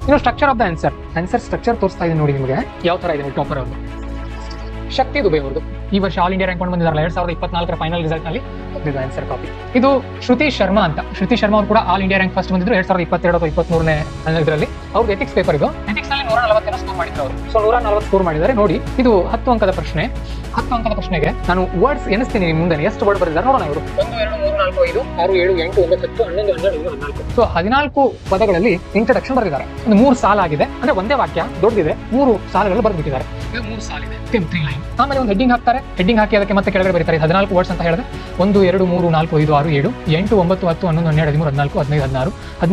ಇನ್ನು structure of the answer structure ತೋರಿಸ್ತಾ ಇದೆ ನೋಡಿ ನಿಮಗೆ ಯಾವ ತರ ಇದೆ ಟಾಪರ್ ಅವರು ಶಕ್ತಿ ದುಬೆ ಅವರದು ಈ ವರ್ಷ ಆಲ್ ಇಂಡಿಯಾ ರ್ಯಾಂಕ್ ಬಂದಿದ್ದಾರೆ 2024 ಫೈನಲ್ ರಿಸಲ್ಟ್ ನಲ್ಲಿ ಆನ್ಸರ್ ಕಾಪಿ. ಇದು ಶ್ರುತಿ ಶರ್ಮಾ ಅಂತ. ಶ್ರುತಿ ಶರ್ಮಾ ಅವರು ಕೂಡ ಆಲ್ ಇಂಡಿಯಾ ರ್ಯಾಂಕ್ ಫಸ್ಟ್ ಬಂದಿದ್ರು 2022 ಅಥವಾ 23ನೇ ಇದರಲ್ಲಿ. ಅವ್ರದ್ದು ಎಥಿಕ್ಸ್ ಪೇಪರ್ ಇದು. ಎಥಿಕ್ಸ್ ನಲ್ಲಿ 140 ಸ್ಕೋರ್ ಮಾಡಿದ್ರು ಅವರು. ಸೊ 140 ಸ್ಕೋರ್ ಮಾಡಿದ್ದಾರೆ ನೋಡಿ. ಇದು 10 ಅಂಕದ ಪ್ರಶ್ನೆ. 10 ಅಂಕದ ಪ್ರಶ್ನೆಗೆ ನಾನು ವರ್ಡ್ಸ್ ಎನಿಸ್ತೀನಿ ನಿಮ್ಮ ಮುಂದೆ ಎಷ್ಟು ವರ್ಡ್ ಬರೆದಿದ್ದಾರೆ ನೋಡೋಣ. ಇವರು 1 2 3 4 5 6 7 8 9 10 11 12 14. ಸೊ 14 ಪದಗಳಲ್ಲಿ ಇಂಟ್ರಡಕ್ಷನ್ ಬರೆದಿದ್ದಾರೆ. ಒಂದು 3 ಸಾಲ ಆಗಿದೆ ಅಂದ್ರೆ ಒಂದೇ ವಾಕ್ಯ ದೊಡ್ಡದಿದೆ 3 ಸಾಲುಗಳು ಬರೆದ್ಬಿಟ್ಟಿದ್ದಾರೆ. ಇದು 3 ಸಾಲಿದೆ 3 ಲೈನ್. ಆಮೇಲೆ ಒಂದು ಹೆಡ್ಡಿಂಗ್ ಹಾಕ್ತಾರೆ. ಹೆಡ್ಡಿಂಗ್ ಹಾಕಿ ಅದಕ್ಕೆ ಮತ್ತೆ ಕೆಳಗಡೆ ಬರೀತಾರೆ 14 ವರ್ಡ್ಸ್ ಅಂತ ಹೇಳಿದ್ರೆ 1 2 3 4 5 6 7 8 9 10 11 12 13 14 15 16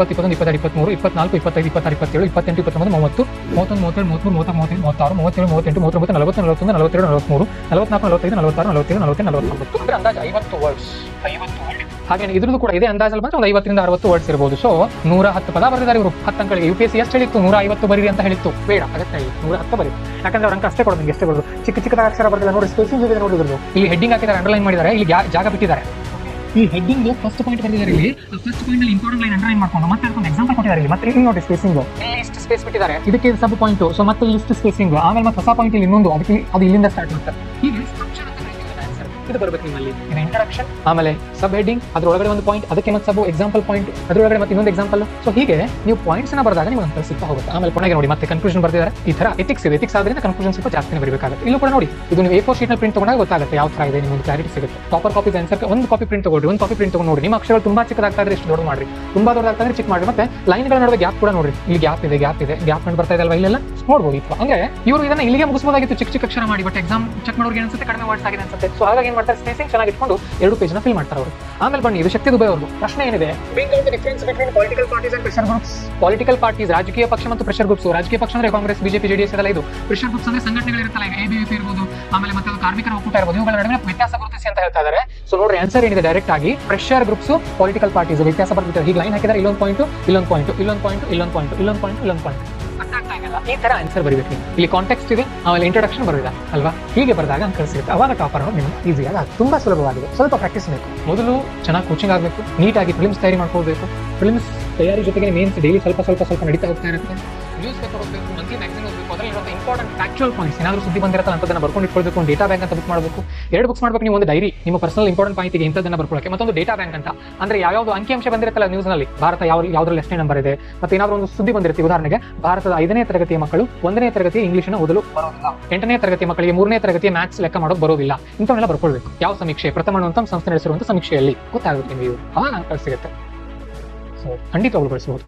17 18 19 20 21 22 23 24 25 26 27 28 29 30 31 32 33 34 35 36 37 38 39 40 41 42 43 44 45 46 47 48 49 ಅಂದ್ರೆ ಅಂದಾಜು 50 ವರ್ಡ್ಸ್. 50 ವರ್ಡ್. ಹಾಗೆ ಇದ್ರದ್ದು ಕೂಡ ಇದೇ ಅಂದಾಜಲ್ಲಿ ಬಂದ್ರೆ ಒಂದು 50 ರಿಂದ 60 ವರ್ಡ್ಸ್ ಇರಬಹುದು. ಸೊ 110 ಪದ ಬರೆದಿದ್ದಾರೆ ಇವರು 10 ಅಂಕಗಳಿಗೆ. UPSC ಎಷ್ಟು ಹೇಳಿತ್ತು 150 ಬರೀರಿ ಅಂತ ಹೇಳಿತ್ತು. ಬೇಡ ಅಗತ್ಯ ಇಲ್ಲ 110 ಬರೀ. ಯಾಕಂದ್ರೆ ಅವ್ರ ಅಂಕ ಅಷ್ಟೇ ಕೊಡೋದು ನಿಮಗೆ ಎಷ್ಟೇ ಕೊಡೋದು. ಚಿಕ್ಕ ಅಕ್ಷರ ಬರ್ತಿದ್ದಾರೆ ನೋಡಿ. ಸ್ಪೇಸಿಂಗ್ ಇದೆ ನೋಡಿದ್ರು. ಇಲ್ಲಿ ಹೆಡ್ಡಿಂಗ್ ಹಾಕಿದ್ದಾರೆ ಅಂಡರ್ಲೈನ್ ಮಾಡಿದ್ದಾರೆ. ಇಲ್ಲಿ ಜಾಗ ಬಿಟ್ಟಿದ್ದಾರೆ. ಈ ಹೆಡ್ಡಿಂಗ್ ಫಸ್ಟ್ ಪಾಯಿಂಟ್ ಬರೆದಿದ್ದಾರೆ ಇಲ್ಲಿ. ಫಸ್ಟ್ ಪಾಯಿಂಟ್ ಅಲ್ಲಿ ಇಂಪಾರ್ಟೆಂಟ್ ಲೈನ್ ಅಂಡರ್ಲೈನ್ ಮಾಡ್ಕೊಂಡು ಮತ್ತೆ ಒಂದು ಎಕ್ಸಾಂಪಲ್ ಕೊಟ್ಟಿದ್ದಾರೆ ಇಲ್ಲಿ. ಮತ್ತೆ ಇಲ್ಲಿ ನೋಡಿ ಸ್ಪೇಸಿಂಗ್ ಇಷ್ಟು ಸ್ಪೇಸ್ ಬಿಟ್ಟಿದ್ದಾರೆ. ಇದಕ್ಕೆ ಸಬ್ ಪಾಯಿಂಟ್. ಸೊ ಮತ್ತೆ ಇಷ್ಟು ಸ್ಪೇಸಿಂಗ್. ಆಮೇಲೆ ಮತ್ತೆ ಹೊಸ ಪಾಯಿಂಟ್ ಇಲ್ಲಿ ಇನ್ನೊಂದು. ಅದಕ್ಕೆ ಅದು ಇಲ್ಲಿಂದ ಸ್ಟಾರ್ಟ್ ಮಾಡ್ತಾರೆ. ಹೀಗೆ ಸ್ಟ್ರಕ್ಚರ್ ಅಂತ ಆನ್ಸರ್ ಇದು ಬರಬೇಕು ನಿಮ್ಮಲ್ಲಿ. ಇದು ಇಂಟ್ರಡಕ್ಷನ್, ಆಮೇಲೆ ಸಬ್ ಹೆಡ್ಡಿಂಗ್, ಅದರೊಳಗಡೆ ಒಂದು ಪಾಯಿಂಟ್, ಅದಕ್ಕೆ ಮತ್ತೆ ಸಬ್ ಎಕ್ಸಾಂಪಲ್ ಪಾಯಿಂಟ್, ಅದರೊಳಗಡೆ ಮತ್ತೆ ಇನ್ನೊಂದು ಎಕ್ಸಾಂಪಲ್. ಸೊ ಹೀಗೆ ನೀವು ಪಾಯಿಂಟ್ಸ್ ನ ಬರೆದಾಗ ನಿಮಗೆ ಅಂತ ಸಿಗ್ತಾ ಹೋಗುತ್ತೆ. ಆಮೇಲೆ ಕೊನೆಗೆ ನೋಡಿ ಮತ್ತೆ ಕನ್ಕ್ಲೂಷನ್ ಬರ್ತಿದ್ದಾರೆ. ಈ ತರ ಎಥಿಕ್ಸ್ ಇದೆ. ಎಥಿಕ್ಸ್ ಆದ್ರಿಂದ ಕನ್ಕ್ಲೂಷನ್ ಸ್ವಲ್ಪ ಜಾಸ್ತಿನೇ ಬರಬೇಕಾಗುತ್ತೆ. ಇಲ್ಲೂ ಕೂಡ ನೋಡಿ ಇದು ನೀವು A4 ಶೀಟ್ ನಲ್ಲಿ ಪ್ರಿಂಟ್ ತಗೊಂಡಾಗ ಗೊತ್ತಾಗುತ್ತೆ ಯಾವ ತರ ಇದೆ. ನಿಮಗೆ ಕ್ಲಾರಿಟಿ ಸಿಗುತ್ತೆ. ಟಾಪರ್ ಕಾಪಿ ಆನ್ಸರ್ ಒಂದು ಕಾಪಿ ಪ್ರಿಂಟ್ ತಗೊಳ್ಳಿ. ಒಂದು ಕಾಪಿ ಪ್ರಿಂಟ್ ತಗೊಂಡು ನೋಡಿ. ನಿಮ್ಮ ಅಕ್ಷರಗಳು ತುಂಬಾ ಚಿಕ್ಕದಾಗ್ತಾ ಇದ್ರೆ ಎಷ್ಟು ದೊಡ್ಡ ಮಾಡ್ರಿ. ತುಂಬಾ ದೊಡ್ಡದಾಗ್ತಾ ಇದ್ರೆ ಚಿಕ್ಕ ಮಾಡಿ. ಮತ್ತೆ ಲೈನ್ಗಳ ನಡುವೆ ಗ್ಯಾಪ್ ಕೂಡ ನೋಡಿ. ಇಲ್ಲಿ ಗ್ಯಾಪ್ ಇದೆ ಗ್ಯಾಪ್ ಕಂಡು ಬರ್ತಾ ಇದೆ ಅಲ್ವಾ. ಇಲ್ಲೆಲ್ಲ ನೋಡ್ಬೋದು ಇತ್ತು. ಅಂದ್ರೆ ಇವರು ಇದನ್ನ ಇಲ್ಲಿಗೆ ಮುಗಿಸಬಹುದಾಗಿತ್ತು ಚಿಕ್ಕ ಅಕ್ಷರ ಮಾಡಿ. ಬಟ್ ಎಕ್ಸಾಮ್ ಚೆಕ್ ಮಾಡೋರಿಗೆ ಅನ್ಸುತ್ತೆ ಕಡಿಮೆ ವರ್ಡ್ಸ್ ಆಗಿದೆ ಅನ್ಸುತ್ತೆ. ಸೊ ಹಾಗಾಗಿ ಏನ್ ಮಾಡ್ತಾರೆ ಸ್ಪೇಸಿಂಗ್ ಚೆನ್ನಾಗಿ ಇಟ್ಕೊಂಡು 2 ಪೇಜ್ ನ ಫಿಲ್ ಮಾಡ್ತಾರೆ ಅವರು. ಆಮೇಲೆ ಬನ್ನಿ ಇದು ಶಕ್ತಿ ದುಬೆ ಅವರು ಪ್ರಶ್ನೆ ಏನಿದೆ. ಪೊಲಿಟಿಕಲ್ ಪಾರ್ಟೀಸ್ ರಾಜಕೀಯ ಪಕ್ಷ ಮತ್ತು ಪ್ರೆಷರ್ ಗ್ರೂಪ್ಸ್. ರಾಜಕೀಯ ಪಕ್ಷ ಅಂದ್ರೆ ಕಾಂಗ್ರೆಸ್ ಬಿಜೆಪಿ ಜೆಡಿಎಸ್ ಎಲ್ಲ. ಇದು ಪ್ರೆಷರ್ ಗ್ರೂಪ್ಸ್ ಅಂದ್ರೆ ಸಂಘಟನೆಗಳು ಇರುತ್ತಲ್ಲ. ABVP ಇರಬಹುದು, ಆಮೇಲೆ ಮತ್ತೆ ಕಾರ್ಮಿಕರ ಒಕ್ಕೂಟ ಇರಬಹುದು. ಇವುಗಳ ನಡುವೆ ವ್ಯತ್ಯಾಸ ಗುರುತಿಸಿ ಅಂತ ಹೇಳ್ತಾ ಇದ್ದಾರೆ. ಸೊ ನೋಡ್ರಿ ಆನ್ಸರ್ ಏನಿದೆ ಡೈರೆಕ್ಟ್ ಆಗಿ ಪ್ರೆಷರ್ ಗ್ರೂಪ್ಸ್ ಪೊಲಿಟಿಕಲ್ ಪಾರ್ಟೀಸ್ ವ್ಯತ್ಯಾಸ ಬರ್ತಿದ್ದಾರೆ. ಹೀಗೆ ಲೈನ್ ಹಾಕಿದ್ದಾರೆ. ಇಲ್ಲೊಂದು ಪಾಯಿಂಟ್ ಇಲ್ಲೊಂದು ಪಾಯಿಂಟ್ ಇಲ್ಲೊಂದು ಪಾಯಿಂಟ್ ಇಲ್ಲೊಂದು ಪಾಯಿಂಟ್ ಇಲ್ಲೊಂದು ಪಾಯಿಂಟ್ ಇಲ್ಲೊಂದು ಪಾಯಿಂಟ್ ಈ ತರ ಆನ್ಸರ್ ಬರೀಬೇಕು. ಇಲ್ಲಿ ಕಾಂಟೆಕ್ಸ್ಟ್ ಇದೆ, ಆಮೇಲೆ ಇಂಟ್ರಡಕ್ಷನ್ ಬರೋದಿಲ್ಲ ಅಲ್ವಾ. ಹೀಗೆ ಬರೆದಾಗ ಅಂಕ ಸಿಗುತ್ತೆ. ಅವಾಗ ಟಾಪರ್ ನಿಮ್ಗೆ ಈಸಿಯಾಗಿ ತುಂಬಾ ಸುಲಭವಾಗಿದೆ. ಸ್ವಲ್ಪ ಪ್ರಾಕ್ಟೀಸ್ ಬೇಕು. ಮೊದಲು ಚೆನ್ನಾಗಿ ಕೋಚಿಂಗ್ ಆಗಬೇಕು. ನೀಟಾಗಿ ಫಿಲ್ಮ್ಸ್ ತಯಾರಿ ಮಾಡ್ಕೋಬೇಕು. ಫಿಲ್ಮ್ಸ್ ತಯಾರಿ ಜೊತೆಗೆ ಮೇನ್ಸ್ ಡೈಲಿ ಸ್ವಲ್ಪ ನಡೀತಾ ಹೋಗ್ತಾ ಇರುತ್ತೆ. ನ್ಯೂಸ್ ಪೇಪರ್ ಹೋಗಬೇಕು, ಮಂತ್ಲಿ ಮ್ಯಾಗಝಿನ್ ಹೋಗಬೇಕು. ಅದರಲ್ಲಿ ಇಂಪಾರ್ಟೆಂಟ್ ಫ್ಯಾಕ್ಚುಯಲ್ ಪಾಯಿಂಟ್ಸ್ ಏನಾದರೂ ಸುದ್ದಿ ಬಂದಿರತ್ತಲ್ಲ ಅಂತದನ್ನ ಬರ್ಕೊಂಡು ಇಟ್ಕೊಳ್ಬೇಕು. ಒಂದು ಡೇಟಾ ಬ್ಯಾಂಕ್ ಅಂತ ಬುಕ್ ಮಾಡಬೇಕು. 2 ಬುಕ್ಸ್ ಮಾಡಬೇಕು ನೀವು. ಒಂದು ಡೈರಿ ನಿಮ್ಮ ಪರ್ಸನಲ್ ಇಂಪಾರ್ಟೆಂಟ್ ಮಾಹಿತಿಗೆ ಇಂಥದ್ದನ್ನ ಬರ್ಕೊಳ್ಳೋಕೆ, ಮತ್ತೊಂದು ಡೇಟಾ ಬ್ಯಾಂಕ್ ಅಂತ ಅಂದ್ರೆ ಯಾವ್ಯಾವುದು ಅಂಕಿಅಂಶ ಬಂದಿರುತ್ತಲ್ಲ ನ್ಯೂಸ್ ನಲ್ಲಿ. ಭಾರತ ಯಾವ್ದ್ರಲ್ಲಿ ಎಷ್ಟನೇ ನಂಬರ್ ಇದೆ, ಮತ್ತೆ ಏನಾದರೂ ಒಂದು ಸುದ್ದಿ ಬಂದಿರುತ್ತೆ. ಉದಾಹರಣೆಗೆ ಭಾರತದ 5ನೇ ತರಗತಿಯ ಮಕ್ಕಳು 1ನೇ ತರಗತಿಯ ಇಂಗ್ಲಿಷ್ನ ಓದಲು ಬರೋದಿಲ್ಲ, 8ನೇ ತರಗತಿಯ ಮಕ್ಕಳಿಗೆ 3ನೇ ತರಗತಿಯ ಮ್ಯಾಥ್ಸ್ ಲೆಕ್ಕ ಮಾಡೋದು ಬರೋದಿಲ್ಲ. ಇಂಥವನ್ನೆಲ್ಲ ಬರ್ಕೊಳ್ಬೇಕು. ಯಾವ ಸಮೀಕ್ಷೆ, ಪ್ರಥಮ ಅಂತ ಸಂಸ್ಥೆ ನಡೆಸಿರುವಂತಹ ಸಮೀಕ್ಷೆಯಲ್ಲಿ ಗೊತ್ತಾಗುತ್ತೆ ನೀವು. ಆಗ ಅಂಕ ಸಿಗುತ್ತೆ. ಸೊ ಖಂಡಿತವಾಗ್ಲೂ ಬಳಸಬಹುದು.